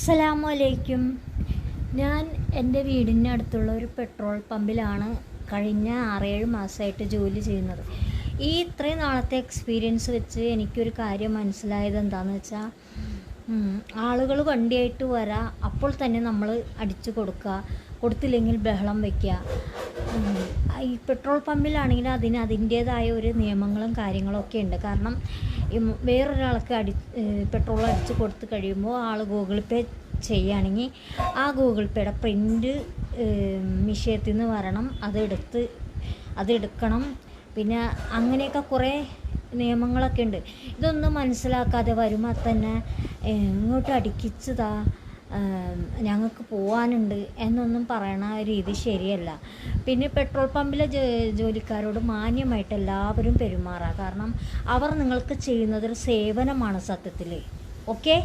അസ്സലാമലൈക്കും. ഞാൻ എൻ്റെ വീടിൻ്റെ അടുത്തുള്ള ഒരു പെട്രോൾ പമ്പിലാണ് കഴിഞ്ഞ 6-7 മാസമായിട്ട് ജോലി ചെയ്യുന്നത്. ഈ ഇത്രയും നാളത്തെ എക്സ്പീരിയൻസ് വെച്ച് എനിക്കൊരു കാര്യം മനസ്സിലായത് എന്താണെന്ന് വെച്ചാൽ, ആളുകൾ വണ്ടിയായിട്ട് വരാം, അപ്പോൾ തന്നെ നമ്മൾ അടിച്ചു കൊടുത്തില്ലെങ്കിൽ ബഹളം വയ്ക്കുക. ഈ പെട്രോൾ പമ്പിലാണെങ്കിൽ അതിൻ്റേതായ ഒരു നിയമങ്ങളും കാര്യങ്ങളൊക്കെ ഉണ്ട്. കാരണം വേറൊരാൾക്ക് പെട്രോൾ അടിച്ച് കൊടുത്ത് കഴിയുമ്പോൾ ആൾ ഗൂഗിൾ പേ ചെയ്യുകയാണെങ്കിൽ ആ ഗൂഗിൾ പേയുടെ പ്രിൻ്റ് മിഷ്യത്തിൽ നിന്ന് വരണം, അതെടുക്കണം. പിന്നെ അങ്ങനെയൊക്കെ കുറേ നിയമങ്ങളൊക്കെ ഉണ്ട്. ഇതൊന്നും മനസ്സിലാക്കാതെ വരുമ്പോൾ തന്നെ ഇങ്ങോട്ട് അടിക്കിച്ചതാ, ഞങ്ങൾക്ക് പോകാനുണ്ട് എന്നൊന്നും പറയണ രീതി ശരിയല്ല. പിന്നെ പെട്രോൾ പമ്പിലെ ജോലിക്കാരോട് മാന്യമായിട്ട് എല്ലാവരും പെരുമാറുക. കാരണം അവർ നിങ്ങൾക്ക് ചെയ്യുന്നതൊരു സേവനമാണ് സത്യത്തിൽ. ഓക്കെ.